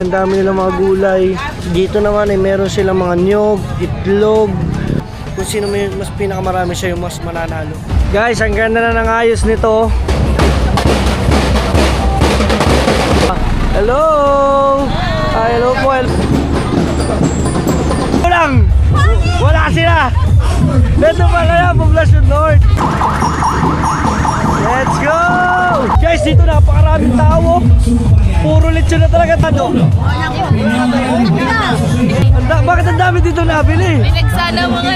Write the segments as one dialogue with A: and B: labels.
A: Ang dami nilang mga gulay. Dito naman ay meron silang mga niyog, itlog. Kung sino may mas pinakamarami siya yung mas mananalo. Guys, ang ganda na ng ayos nito. Hello! Hello po. Wala sila! Dito pala yan, Poblacion North. Let's go! Guys, dito napakaraming tao. Puro lechon na talaga tado. Bakit ang dami dito nabili?
B: Pinagsana mga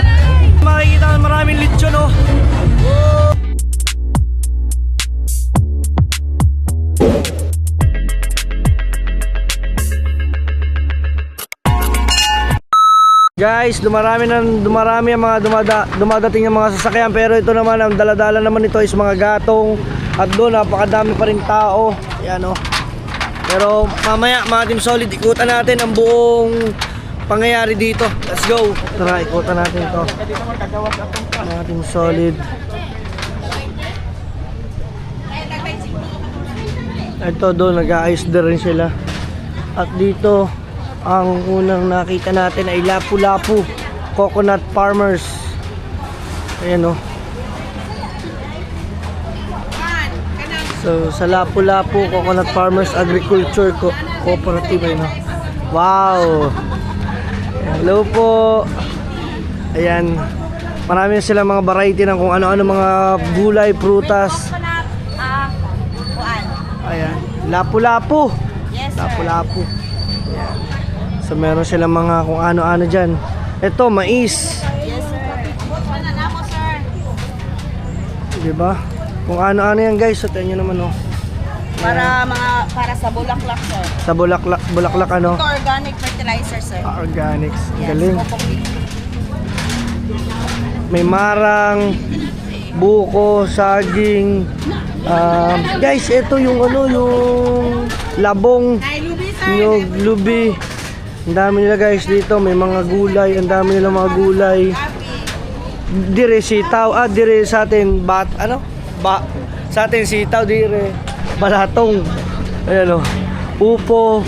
A: Makikita ka maraming lechon, oh. Guys, dumarami ang mga dumadating ng mga sasakyan, pero ito naman ang daladala naman ito is mga gatong at doon napakadami pa rin tao. Ayan, oh. Pero mamaya mga Team Solid, ikutan natin ang buong pangyayari dito. Let's go. Tara, ikutan natin ito. Mga Team Solid. Ito doon, nag-aayos din rin sila. At dito ang unang nakita natin ay Lapu-Lapu Coconut Farmers. Ayan, oh. So sa Lapu-Lapu Coconut Farmers Agriculture Cooperative, ayun, oh. Wow. Hello po. Ayan, marami silang mga variety ng kung ano-ano mga gulay, prutas. Ayan, Lapu-Lapu.
B: Yes, sir.
A: Lapu-Lapu. Ayan. So meron silang mga kung ano-ano dyan. Ito, mais.
B: Yes, sir. Mananamo, sir.
A: Diba? Kung ano-ano yan, guys. So tingnan nyo naman, oh.
B: Para sa bulaklak, sir.
A: Sa bulaklak ano?
B: Ito organic fertilizer, sir.
A: Organics. Ang
B: Yes,
A: galing.
B: Popokli.
A: May marang, buko, saging. Guys, ito yung ano, yung labong,
B: Ay, lubi, sir.
A: yung lubi. Ang dami nila, guys, dito. May mga gulay. Ang dami nila mga gulay. Dire sitaw. Dire sa atin sa atin sitaw, dire balatong. Ayan, oh. Upo,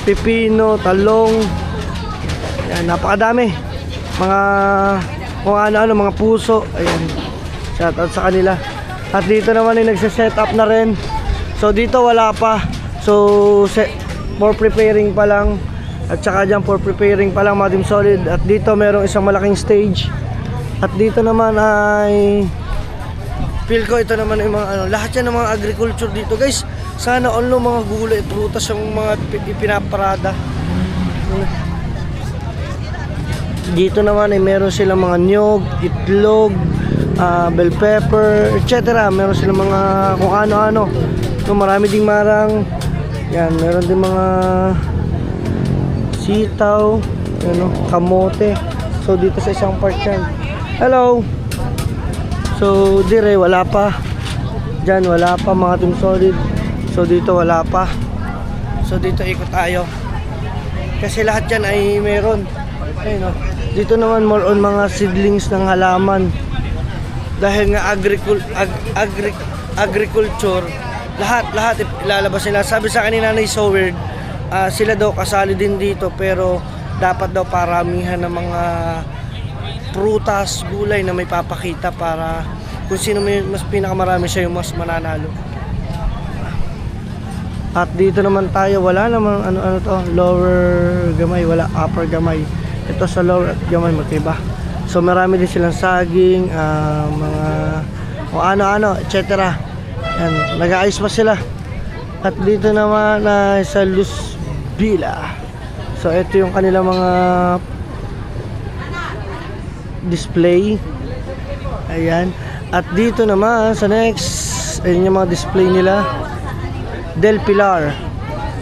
A: pipino, talong. Ayan, napakadami. Mga kung ano-ano, mga puso. Ayan. Shout out sa kanila. At dito naman ay nagse-set up na rin. So dito wala pa. So for preparing pa lang. At saka dyan for preparing pa lang, mga Team Solid. At dito merong isang malaking stage. At dito naman ay feel ko ito naman ay mga ano, lahat yan ng mga agriculture dito, guys. Sana all no, mga gulay, prutas yung mga pinaparada. Dito naman ay meron silang mga niyog, itlog, bell pepper, etc. Meron silang mga kung ano-ano. So marami ding marang. Yan, meron din mga sitaw, ano, kamote. So dito sa isang part yan. Hello. So dire wala pa. Diyan wala pa, mga Team Solid. So dito wala pa. So dito ikot tayo. Kasi lahat yan ay meron. Ayun, no? Dito naman more on mga seedlings ng halaman. Dahil nga agriculture, lahat ilalabas nila. Sabi sa kanina na so weird. Sila daw kasali din dito, pero dapat daw paramihan ng mga prutas, gulay na may papakita para kung sino may mas pinakamarami siya yung mas mananalo. At dito naman tayo, wala namang ano to, lower gamay, wala upper gamay. Ito sa lower at gamay magkaiba. So marami din silang saging, mga o ano-ano, etc. Yan, nag-aayos pa sila. At dito naman sa Luz Villa. So ito yung kanilang mga display. Ayan. At dito naman sa next, ayun yung mga display nila. Del Pilar.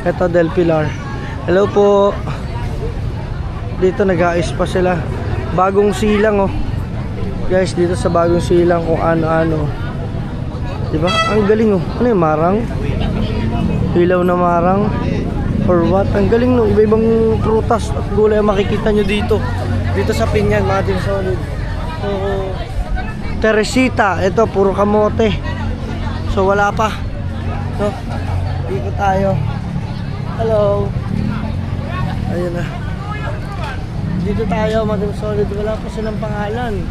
A: Ito Del Pilar. Hello po. Dito nag-aayos pa sila. Bagong silang, oh. Guys, dito sa bagong silang kung ano-ano. Diba? Ang galing, oh. Ano yung marang? Hilaw na marang. Or what? Ang galing, no? Iba-ibang prutas at gulay ang makikita nyo dito. Dito sa Pinyan, mga Team Solid. So, Teresita. Ito, puro kamote. So, wala pa. No? Dito tayo. Hello. dito tayo, Madam Solid. Wala pa silang pangalan.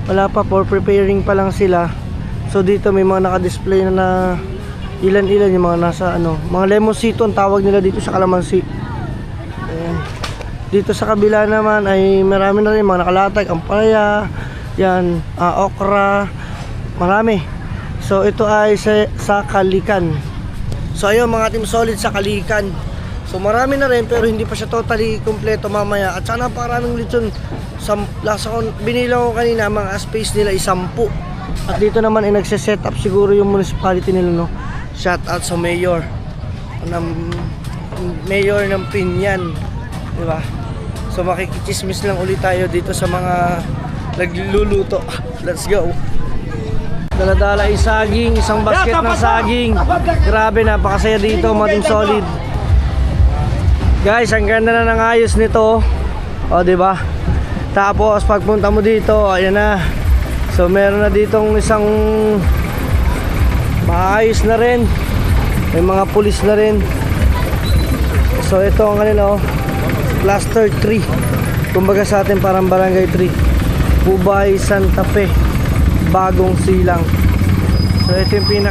A: Wala pa, for preparing pa lang sila. So dito may mga naka-display na ilan-ilan yung mga nasa mga lemonsito ang tawag nila dito sa Calamansi. Ayan. Dito sa kabila naman ay marami na rin mga nakalatag, ampalaya, yan, okra, marami. So ito ay sa Kalikan. So ayun mga Team Solid, sa Kalikan. So marami na rin pero hindi pa siya totally kompleto mamaya. At sana napakaraming lechon. Binilang ko kanina, mga space nila ay 10. At dito naman ay nagse-set up siguro yung municipality nila, no? Shout out sa mayor ng Pinyan, di ba? So makikichismis lang ulit tayo dito sa mga nagluluto. Let's go. Dala-dala ay saging, isang basket ng saging. Grabe, napakasaya dito, mga Team Solid. Guys, ang ganda na ng ayos nito. O, di ba? Tapos pagpunta mo dito, ayan na. So meron na ditong isang maayos na rin. May mga pulis na rin. So ito ang kanila, Cluster 3. Kumbaga sa atin parang Barangay 3. Ubay, Santa Fe, Bagong Silang. So ito yung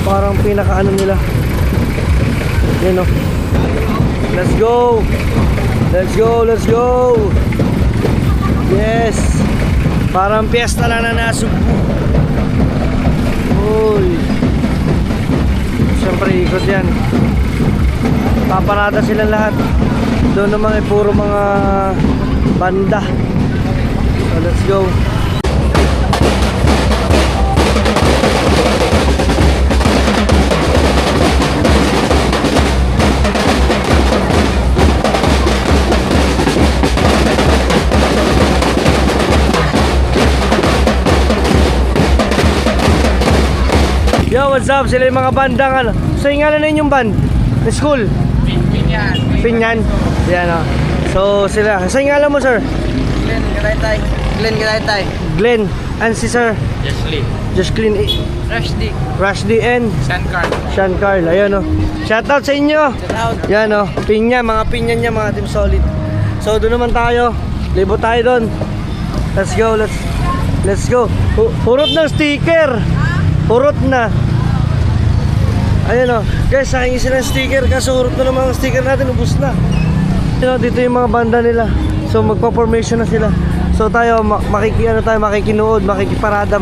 A: parang pinaka nila. Yan o. Let's go. Let's go, let's go. Yes. Parang piyesta lang na nasubo. Uy. Siyempre ikot yan. Paparada silang lahat. Doon naman ay puro mga banda. So let's go. Yo, what's up? Sila yung mga bandang ano. So yung ano na yung band? The school?
C: Pinyan.
A: Pinyan. Yan o. So sila. So yung alam mo, sir?
C: Glenn Galaytay. Glenn Galaytay.
A: Glenn. And si sir?
C: Jesly.
A: Just clean it.
C: Rushdie.
A: Rushdie and
C: San Carl.
A: Sean Carl. Ayun o. Shoutout sa inyo.
C: Shoutout.
A: Yan o. Pinyan. Mga pinyan niya, mga Team Solid. So doon naman tayo. Libo tayo doon. Let's go. Let's go. Hurot ng sticker. Hurot na. Ayun o. Guys, sa akin silang sticker. Kaso hurot na naman ang sticker natin. Ubus na. Ayun o, dito yung mga banda nila. So magpa-formation na sila. So tayo, makikinood, makikiparada,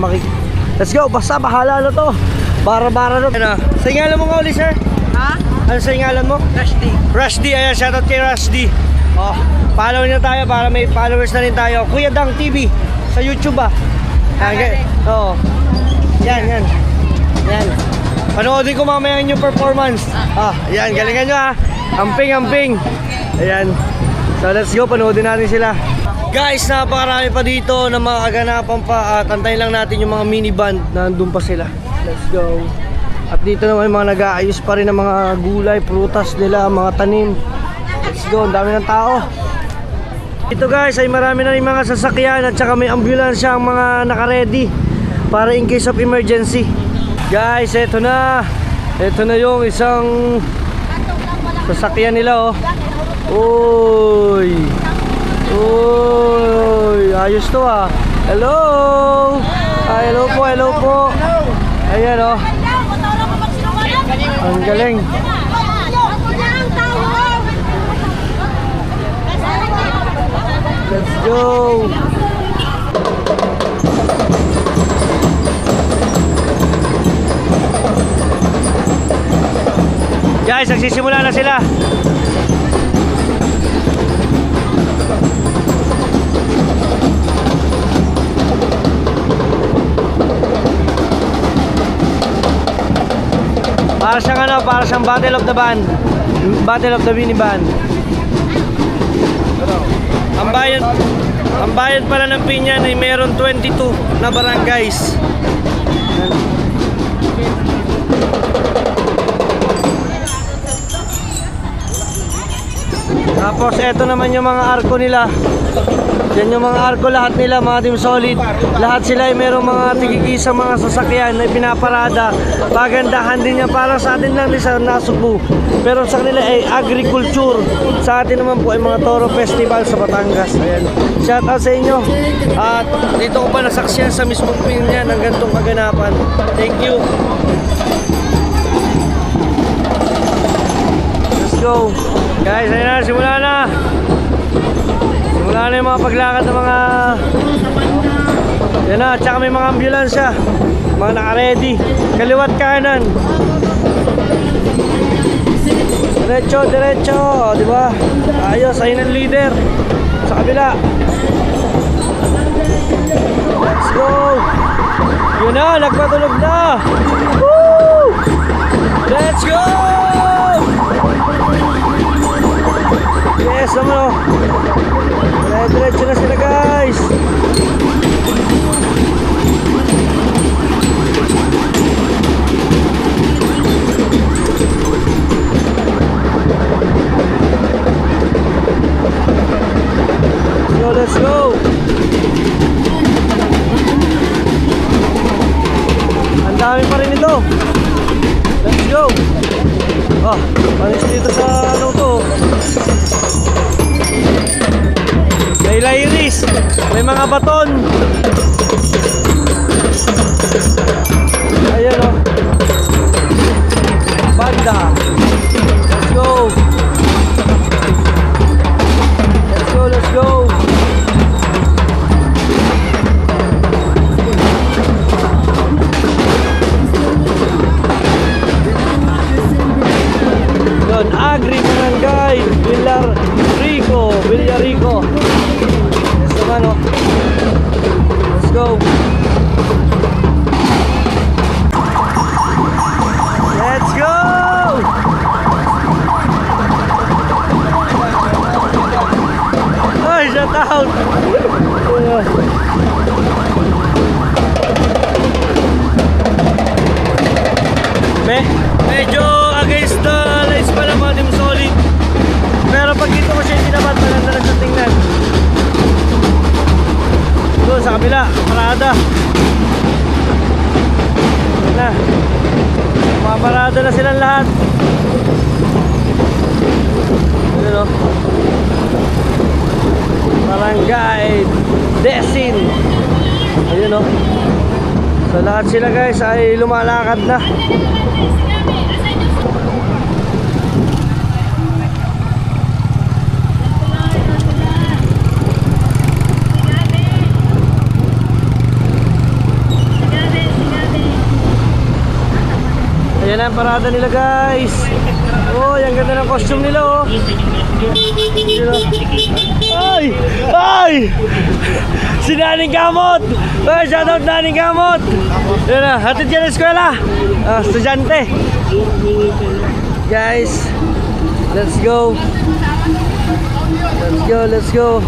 A: Let's go, basta bahala na to. Bara-bara na. Ano? Sa ingalan mo nga uli, sir?
B: Ha?
A: Ano sa ingalan mo?
C: Rushdie.
A: Rushdie, ayan, shoutout kay Rushdie. Oh, follow nyo tayo para may followers na rin tayo. Kuya Dang TV sa YouTube ah. Okay. Oo. Yan. Panoodin ko mamaya yung performance. Yan, galingan nyo ah. Amping. Ayan. So let's go, panoodin natin sila. Guys, napakarami pa dito na mga kaganapan pa. Antayin lang natin yung mga mini band na nandun pa sila. Let's go. At dito naman yung mga nag-aayos pa rin ng mga gulay, prutas nila, mga tanim. Let's go, ang dami ng tao. Ito guys ay marami na rin mga sasakyan at saka may ambulansya ang mga naka-ready para in case of emergency. Guys, eto na yung isang sasakyan nila oh. Uy, ayos to ah. Hello. Hello po. Ayan oh. Ang galing. Let's go. Guys, nagsisimula na sila. Para siyang Battle of the Band. Battle of the Mini Band. Ang bayan pala ng Pinyan ay meron 22 na barangays. Tapos eto naman yung mga arko nila. Yan yung mga arko, lahat nila, mga Team Solid. Lahat sila ay merong mga tigigisa, mga sasakyan na pinaparada. Pagandahan din niya, parang sa atin lang din sa Nasugbu. Pero sa kanila ay agriculture. Sa atin naman po ay mga Toro Festival sa Batangas. Ayan. Shout out sa inyo. At dito ko pa nasaksiyan sa mismong pinya ng ganitong kaganapan. Thank you. Let's go. Guys, ayun na, simula na. Simula na yung mga paglakad ng mga... Yan na, tsaka may mga ambulansya. Mga naka-ready. Kaliwat kanan. Diretso, diretso. Diba? Ayos, ayun ang leader. Sa kabila. Let's go. Yun na, nagpatulog na. Woo! Let's go! Yes, naman o. Diretso na sila, guys. Let's go. Ang dami pa rin ito. Let's go. Oh, panis dito sa ano to. May lairis. May mga baton. Ayan o. Banda. Let's go. Let's go, let's go. Agri Barangay Villarico. Yes naman o. Let's go. Let's go. Ay, shout out. Medyo against the lines pala mga Team Solid. Pero pag dito ko siya tinabat, maganda na siya tingnan. Doon sa kabila, parada. Yan na. Maparada na silang lahat. Ayan o. Barangay Desin. Ayan o. So lahat sila guys ay lumalakad na. Ayan ang parada nila guys. Oh, yung ganda ng costume nila oh. Ay! Ay! Si Naning Gamot! Ay, shoutout Naning Gamot! Ayan na, hatid ka ng eskwela. Estudyante. Guys, let's go. Let's go, let's go.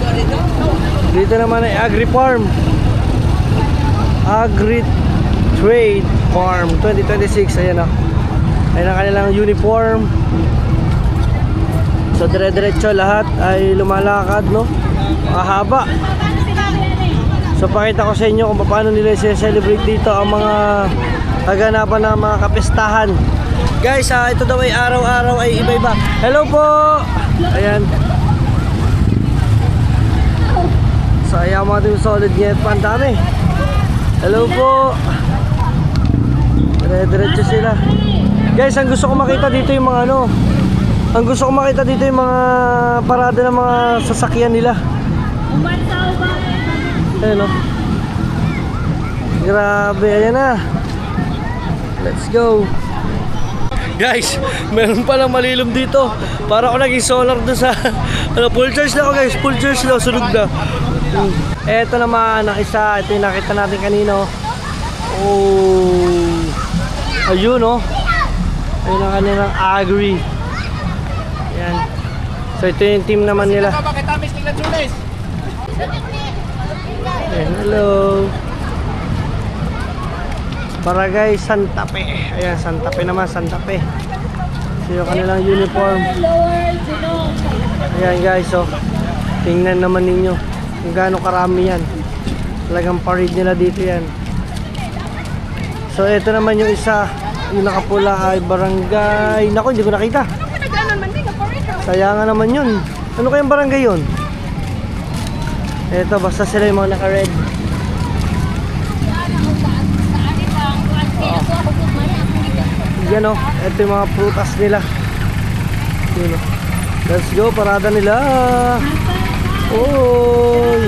A: Dito naman ay Agri Farm. Agri Trade Farm 2026. Ayan o. Ayan ang kanilang uniform. So dire-diretso lahat ay lumalakad no. Mahaba. So pakita ko sa inyo kung paano nila i-celebrate dito ang mga kaganapan ng mga kapistahan. Guys, ito daw ay araw-araw ay iba-iba. Hello po. Ayan. So ayan mga Team Solid ngayon pa, ang dami. Hello po. Dire-diretso sila. Guys, ang gusto ko makita dito yung mga ano. Ang gusto ko makita dito yung mga parada ng mga sasakyan nila. Ayan o. Grabe, ayan na. Let's go. Guys, meron palang malilom dito. Para ako naging solar doon sa full charge na ako guys. Full charge na, sunog na. Eto naman ang isa. Ito yung nakita natin kanino. Oh, ayun oh. Ayun ang kanilang agri. Ayan. So ito yung team naman nila. Ayan, hello. Barangay Santa Fe. Ayan, Santa Fe naman, Santa Fe. So yung kanilang uniform. Ayan guys, oh. Tingnan naman ninyo. kung gaano karami yan. Talagang parade nila dito yan. So ito naman yung isa, yung nakapula ay barangay. Naku, hindi ko nakita. Sayang naman yun. Ano kayang barangay yun? Ito, basta sila yung mga naka-red. Yan o, ito yung mga prutas nila. Yun, oh. Let's go, parada nila. Oy!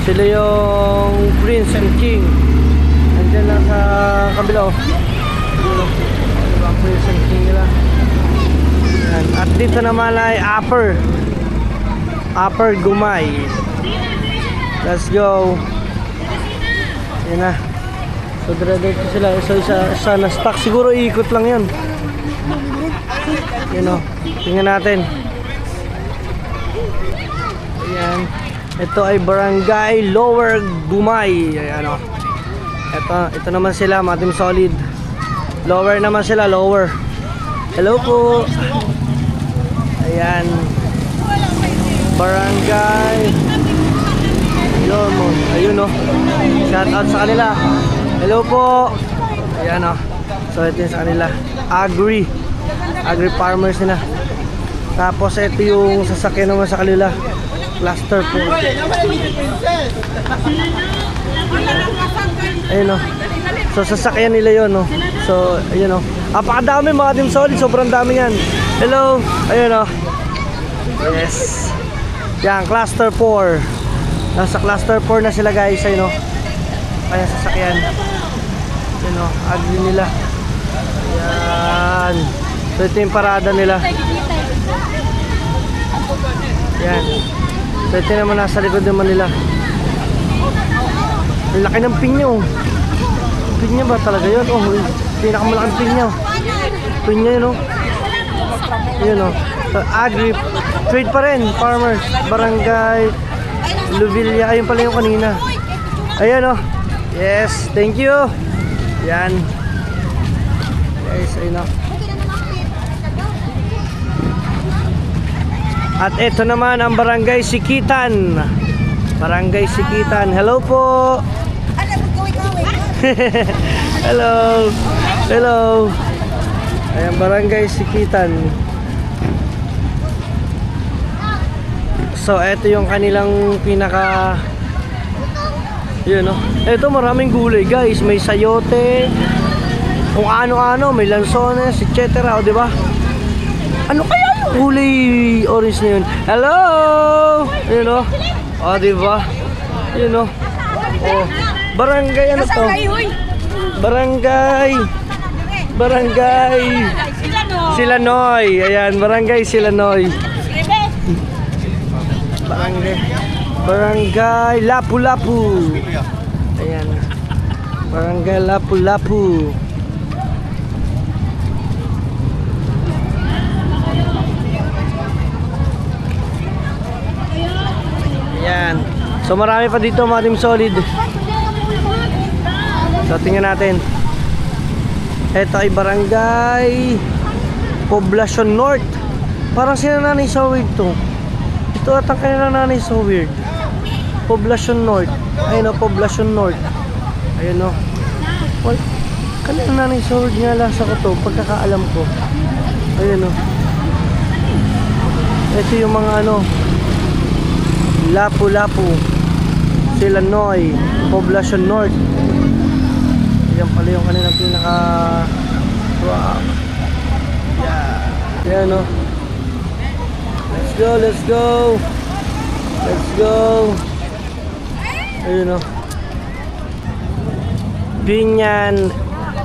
A: Sila yung Prince and King. Nandiyan lang sa kabila, oh. Yun, oh. Yung mga Prince and King nila. Yan. At dito naman ay Upper Gumay. Let's go. Yan na. So dire-diretso sila. So isa na stock. Siguro iikot lang yan. Yun o. Tingnan natin. Ayan. Ito ay Barangay Lower Gumay. Ayan o. Ito naman sila, mga Team Solid. Lower naman sila, lower. Hello po. Ayan. Barangay. Ayun o. Shout out sa kanila. Hello po. Ayan o. So ito yung sa kanila. Agri farmers nila. Tapos ito yung sasakyan naman sa kanila. Cluster po. Ayun o. So sasakyan nila yun o. So ayun o. Apakadami mga Team Solid. Sobrang dami yan. Hello. Ayun o. Yes. Yan, cluster 4. Nasa cluster 4 na sila guys. Ayun o. Kaya sasakyan. Ayun o. Agri nila. Yan. So ito yung parada nila. Yan. So ito naman nasa likod naman nila. Ang laki ng pinya oh. Pinya ba talaga yun? Oh, pinakamalaking pinya. Pinya yun oh. Yun oh. So, agri. Trade pa rin. Farmers. Barangay Luvilla. Ayun pala yung kanina. Ayan oh. Yes. Thank you. Yan. Guys, ayun oh. At ito naman ang Barangay Sikitan. Barangay Sikitan. Hello po. Hello. Hello. Ayan, Barangay Sikitan. So, ito yung kanilang pinaka... Yun, no? Ito, maraming gulay, guys. May sayote. Kung ano-ano. May lansones, etc. O, diba? Ano kaya yung gulay orange na yun? Hello! Yun, no? O, diba? Yun, no? O, barangay, ano to? Barangay Silanoy. Ayan, Barangay Silanoy. Barangay Lapu-Lapu. Ayan. Barangay Lapu-Lapu. Ayan. So marami pa dito mga Team Solid. So tingnan natin. Ito ay Barangay Poblacion North. Parang sila Nanay Sawid to. Ito at ang kanila Nanay Sawid. Poblacion North. Ayun o, Poblacion North. Ayun o. Well, kanila Nanay Sawid nga lasa ko to, pagkakaalam ko. Ayun o. Ito yung mga ano, Lapu-Lapu, Silanoy, Poblacion North. Yan pala yung kanilang pinaka rock. Yeah. Yan o. Let's go, let's go. Let's go. Ayun o. Binyan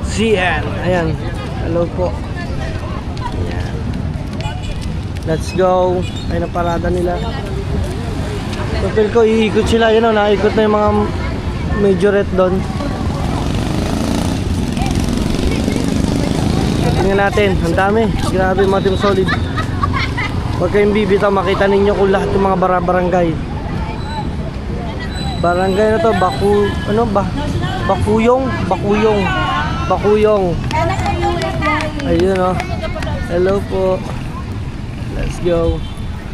A: CN. Ayan. Hello po. Ayan. Let's go. Ayun ang parada nila. Hotel ko, iikot sila. Yun o, naikot na yung mga majorette doon. Tingnan natin, ang dami. Grabe mga Team Solid. Huwag kayong bibitaw, makita ninyo kung lahat ng mga barangay. Barangay na to, Bakuyong. Ayun o. Hello po. Let's go.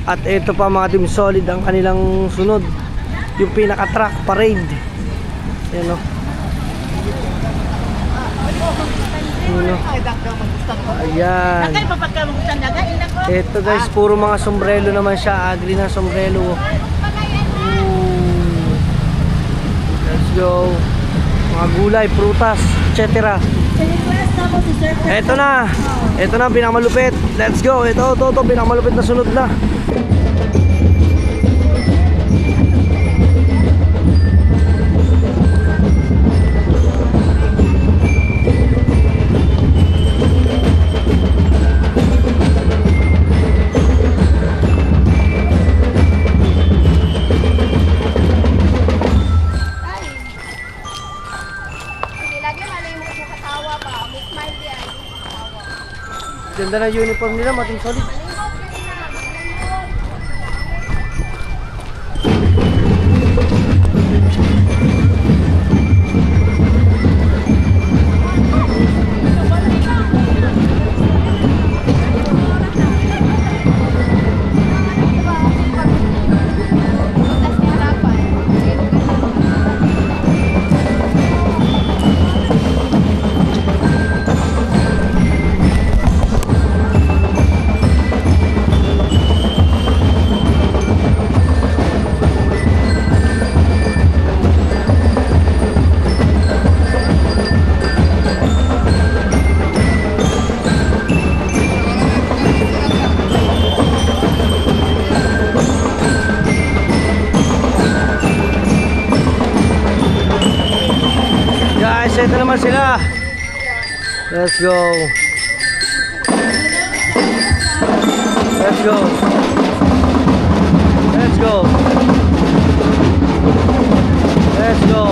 A: At ito pa mga Team Solid ang kanilang sunod. Yung pinaka-track parade. Ayan o. Ayan. Ito guys, puro mga sombrero naman siya. Agri na sombrero. Let's go. Mga gulay, prutas, etc. Ito na. Ito na, pinakamalupit. Let's go. Ito, pinakamalupit na sunod na. Ganda na uniform nila, mating solid. Guys, ito naman sila. Let's go. Let's go. Let's go. Let's go.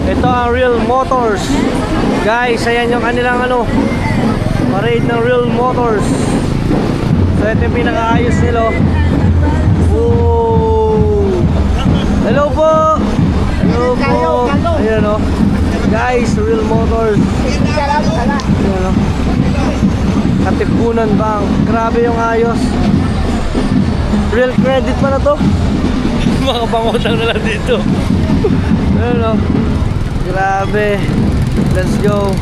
A: Ito ang Real Motors. Guys, ayan yung kanilang parade ng Real Motors. So ito yung pinakaayos nila. Oh. Hello po. Hello po. Ayan o. Guys, Real Motors. Ayan o. Katipunan Bank. Grabe yung ayos. Real credit pa na to. Mga pangutang na lang dito. Ayan o. Grabe. Let's go.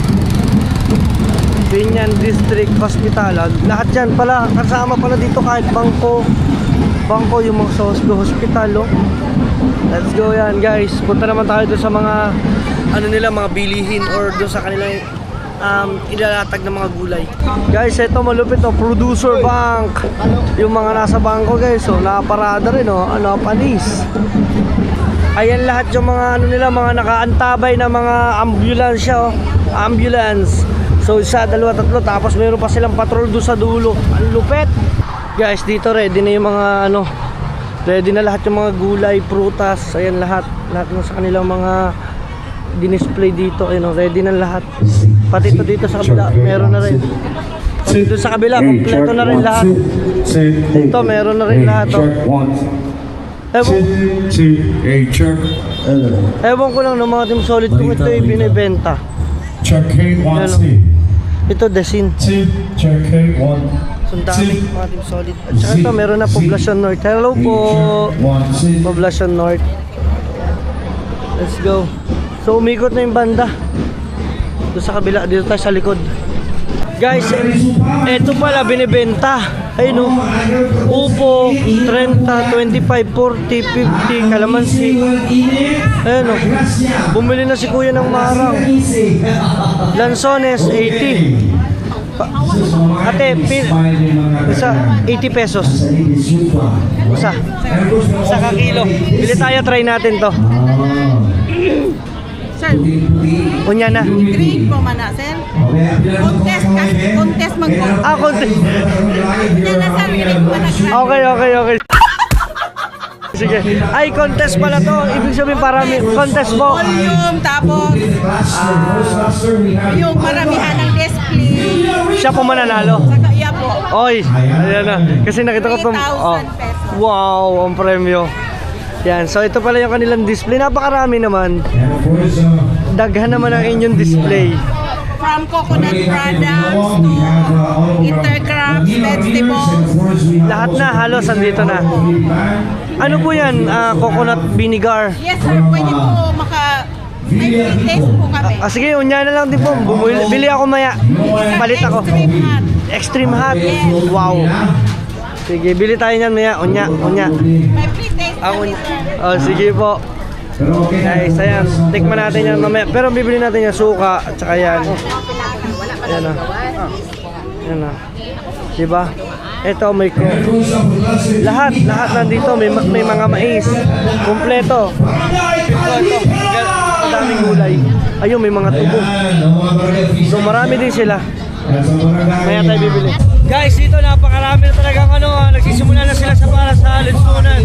A: Binyan District Hospital. Lahat yan pala. Kasama pala dito kahit bangko. Bangko yung mga sa hospital. Let's go yan guys. Punta naman tayo doon sa mga mga bilihin or doon sa kanilang ilalatag ng mga gulay. Guys, ito malupit Producer Bank. Yung mga nasa bangko guys. So, nakaparada rin panis. Ayan lahat yung mga mga nakaantabay na mga ambulansya ambulance. So isa, dalawa, tatlo, tapos mayroon pa silang patrol doon sa dulo. Ang lupet. Guys, dito ready na yung mga ready na lahat yung mga gulay, prutas. Ayan lahat ng sa kanilang mga dinisplay dito. Ayun, ready na lahat. Pati ito dito sa kabila, meron na rin. Pati dito sa kabila, kompleto na rin lahat. Ito, meron na rin lahat. Ewan ko lang ng mga Team Solid kung ito ay binibenta. Ito desin. So dami mga Team Solid. At saka ito meron na Poblacion North. Hello po Poblacion North. Let's go. So umikot na yung banda. Doon sa kabila, dito tayo sa likod. Guys, ito pala binibenta. Ayun o. Upo, 30, 25, 40, 50, kalamansi. Ayun o. Bumili na si kuya ng marang. Lanzones, 80. Ate, isa, 80 pesos. Isa ka kilo. Bili tayo, try natin to.
B: Sir,
A: Unya na.
B: green po man na, sir. Contest man ko.
A: Contest.
B: Yan na, sir, green po na.
A: Okay. Sige. Ay, contest pala to. Ibig sabihin parami. Contest mo.
B: Volume, tapos yung maramihan ng display.
A: Siya po mananalo.
B: Saka iya po.
A: Oy, ayan na. Kasi nakita ko itong...
B: 3,000 pesos.
A: Wow, ang premyo. Yan, so ito pala yung kanilang display. Napakarami naman. Daghan naman ang inyong display.
B: From coconut products to intercrafts, vegetables.
A: Lahat na, halos andito na. Ano po yan? Coconut vinegar.
B: Yes, sir. Pwede po may free taste po kami.
A: Sige, unya na lang din po. Bili ako maya. Palit ako.
B: Extreme hot.
A: Extreme hot. Wow. Sige, bili tayo niyan maya. Unya.
B: May free taste kami, sir.
A: Oh, sige po. Guys, ayan. Tikman natin yan mamaya. Pero bibili natin yung suka at saka yan. Ayan na. Ayan na. Diba? Ito may lahat nandito may mga mais. Kompleto. Ito. Ang daming gulay. Ayun, may mga tubo. So marami din sila. Maya tayo bibili. Guys, dito napakarami na talagang nagsisimula na sila sa para sa Lensunan.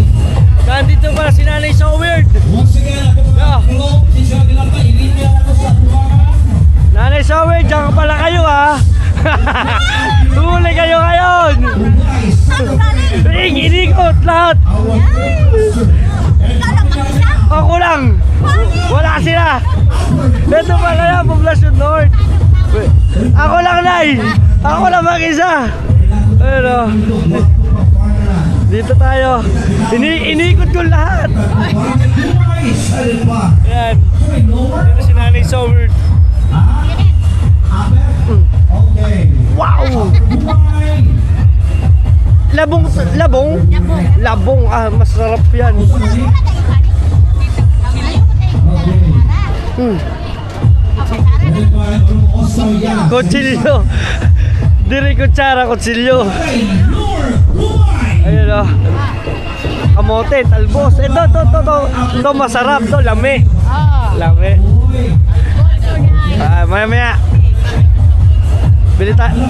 A: Nandito pala si Nanay So Weird. Nanay So Weird, dyan pala kayo ha. Huli kayo ngayon. Inikot lahat. Ako lang. Wala sila. Ito pala yan, Poblacion North. Ako lang, Nay. Ako lang mag-isa. Pero dito tayo. Inikot ko lahat. Ayan. Dito si Nanay So Weird. Wow! Labong. Masarap yan. Kutsilyo. Diri kutsara, kutsilyo. Ayun o. Kamote, talbos. Ito masarap to, lami. Lami. Maya.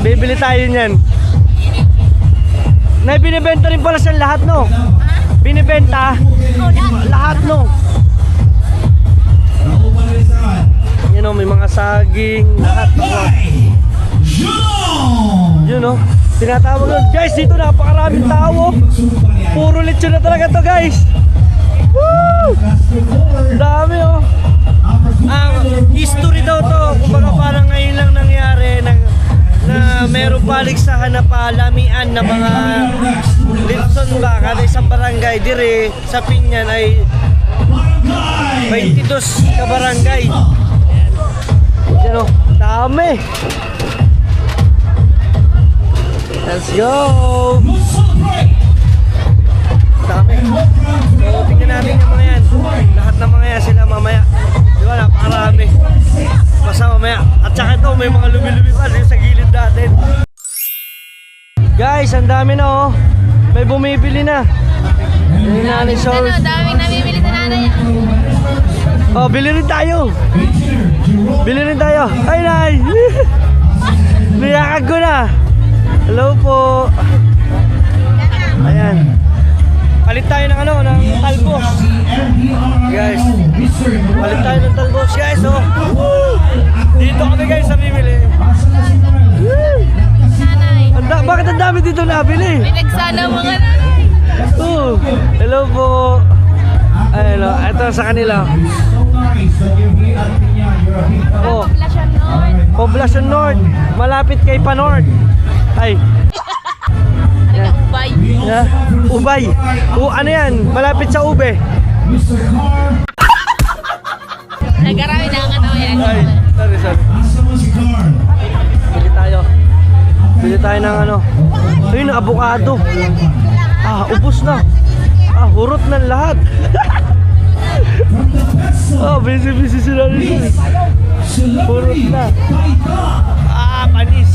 A: Bibili tayo niyan. Binibenta rin pala siya lahat, no? Binibenta lahat, no? Yan o, may mga saging, lahat. Yun o, tinatawag nun. Guys, dito napakaraming tao. Puro lechon na talaga to, guys. Woo! Dami o. Ang history daw to, kumbaga parang ngayon lang nangyari na meron paligsahan na palamian na mga Linson ba, kada isang barangay dire sa Pinyan ay 22 ka barangay. Yan o, dami. Let's go. Dami. So tingnan natin yung mga yan. Lahat ng mga yan sila mamaya. Di ba, napakarami. Basta mamaya. At saka ito, may mga lumi-lumi pa sa gilid natin. Guys, ang dami na oh. May bumibili na. Yung Nanay So Weird.
B: Daming namimili sa nanay.
A: Oh, bili rin tayo. Ay, Nay. Niyakag ko na. Hello po. Ayan. Palit tayo ng ng talbos. Guys. Palit tayo ng talbos, guys, oh. Woo! Dito kami, guys, sa bibili. Bakit ang dami dito nabili?
B: May nagsana mga nanay.
A: Oh, hello po. Ayun, ito sa kanila. Oh, Poblacion North. Malapit kay Panorth. Ay.
B: Ubay.
A: Yeah. Ubay. Ano yan? Malapit sa Ube.
B: Nagarami na ang yan.
A: Ay, sorry. Bili tayo. Bili tayo ng ano. Ayun, avocado. Ah, ubos na. Ah, hurot ng lahat. Ah, busy sila rin. Hurot na. Ah, panis.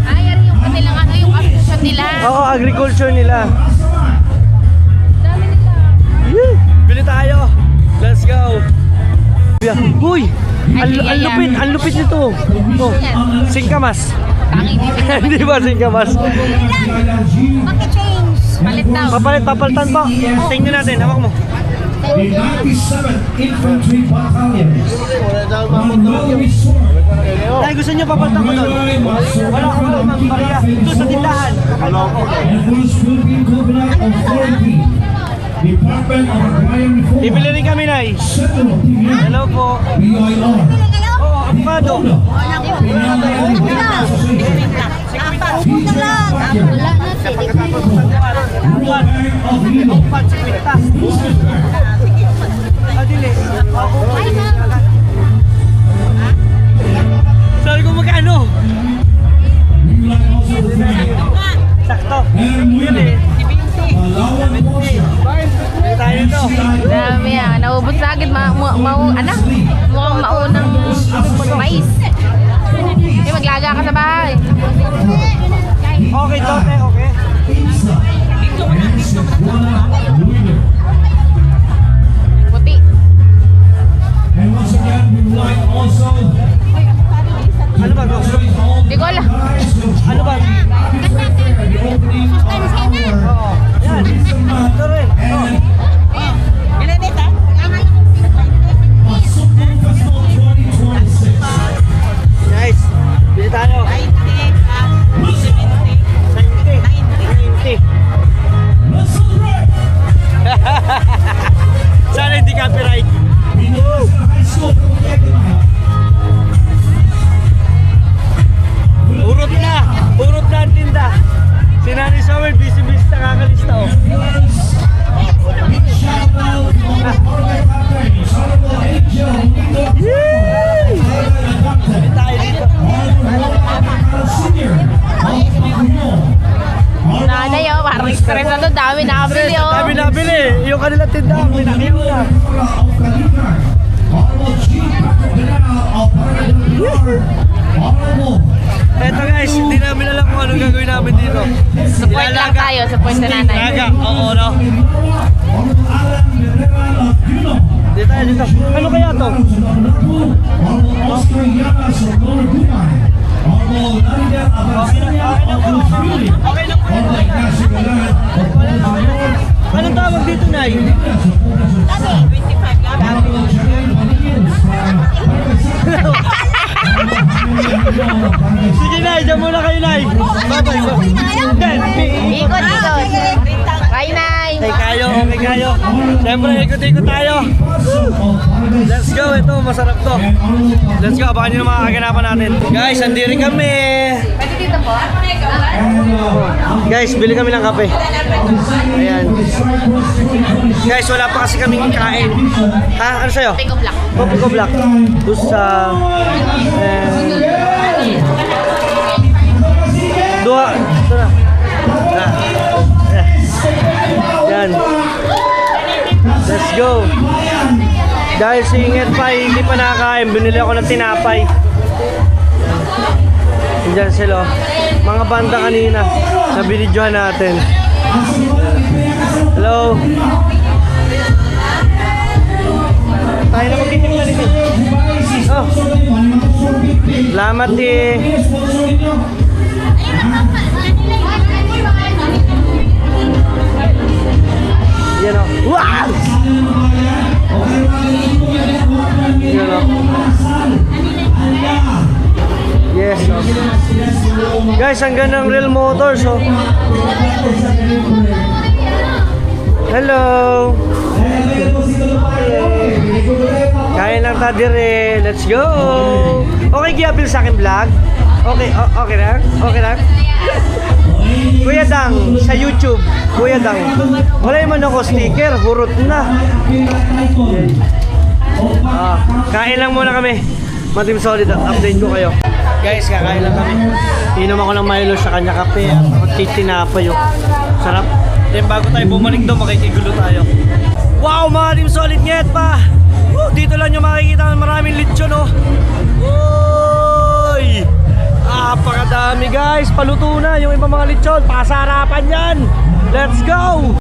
B: Ay, yan yung kanilang ano, yung asosyon nila.
A: Oo, agriculture nila.
B: Dami nila.
A: Yeah. Bili tayo. Let's go. Uy! Ang lupit nito. Oh, singkamas. Hindi ba singkamas?
B: Maki-change. Palit daw.
A: Papalitan po. Tingnan natin, hawak mo.
D: The 97th Infantry Battalion on Northern Shore
A: Dahil gusto niyo papalitan ko doon. Wala ko lang mang bariya. Doon sa tindahan.
D: and Bruce Philippine Covenant Authority, Department of Agrarian Reform,
A: Bibili rin kami, Nay.
D: Central TVA,
A: Hello po.
D: BIR,
A: Oo, avocado.
D: Teacher Factor,
B: Wala na, sige.
D: Rural Bank of Lilo,
A: Adili.
B: Ay, ma'am.
A: Sabi ko magkano?
D: we would like also to thank
A: Sakto.
D: and winner, Palawan Portia,
A: Bili tayo ito.
B: Dami ah. Naubos na agad. Mukhang maunang mais. Eh, maglaga ka sa bahay.
A: Okay, Tote, okay.
D: Pizza, and Cebuana winner.
B: Puti.
D: And once again, we would like also
A: Ano ba, Gos?
B: Di ko alam.
A: Ano ba?
D: the opening of our
A: Oo. Yan. Ito rin. Oh.
D: Masukong Festival 2026.
A: Nice. Bili tayo. 90.
D: Let's celebrate!
A: Sana hindi copyright.
D: Pinasa High School,
A: Urot na ang tinda. Si Nani Samuel, busy nakakalista oh.
D: big shout out to all the Border Captains, Honorable Angel,
A: Tayo dito.
D: Senior,
B: Nanay oh, parang stress na doon. Dami nakabili oh.
A: Dami nabili. Yung kanilang tinda, pinakyaw na.
D: Honorable Chief General of Honorable
A: Eto guys, hindi namin alam kung anong gagawin namin dito.
B: Support lang tayo. Support sa nanay.
A: Naga, oo no.
D: Alan Mineral of Juno,
A: Dito tayo dito. Ano kaya to?
D: Honorable Oscar Llamas of Lord Dumay, Honorable Nadia Abansania of Los Fili, Honorable Ignacio Galan of Palawan,
A: Anong tawag dito, Nay?
D: Honorable Jacqueline Manilos from
A: Sige, Nay. Diyan muna kayo, Nay. Bye-bye. Then,
B: Ikot. Bye, Nay.
A: okay kayo. Siyempre, ikot-ikot tayo. Let's go. Ito, masarap to. Let's go. Abangan nyo na mga kaganapan natin. Guys, andiri kami.
B: Pwede dito po?
A: Guys, bili kami ng kape. Ayan. Guys, wala pa kasi kaming kain. Ha? Ano sa'yo?
B: Pick up lang.
A: Kopi ko black. Dusa. Dua. Ito na. Yan. Let's go. Dahil singit pa, hindi pa nakakain. Binili ako ng tinapay. Diyan sila. Mga banda kanina. Sa binidyohan natin. Hello. Tayo na magkitim na dito. Oh. Salamat eh. Yan o. Wow! Yan o. Yes. Oh. Guys, ang ganda ng Real Motors. Oh. Hello. Kain lang tayo dire. Let's go. Okay, gi-appeal sa akin vlog. Okay, okay lang. Okay lang. Kuya Dang, sa YouTube. Kuya Dang. Wala naman ako sticker. Hurot na. Kain lang muna kami. Mga Team Solid, update ko kayo. Guys, kakain lang kami. Inom ako ng Milo sa kanya kape at titinapay yung sarap. Then bago tayo bumalik doon, makikigulo tayo. Wow, mga Team Solid, nget pa! Dito lang yung makikita ng maraming lechon, oh. Uy! Napakadami guys, paluto na yung ibang mga lechon, pasarapan yan. Let's go!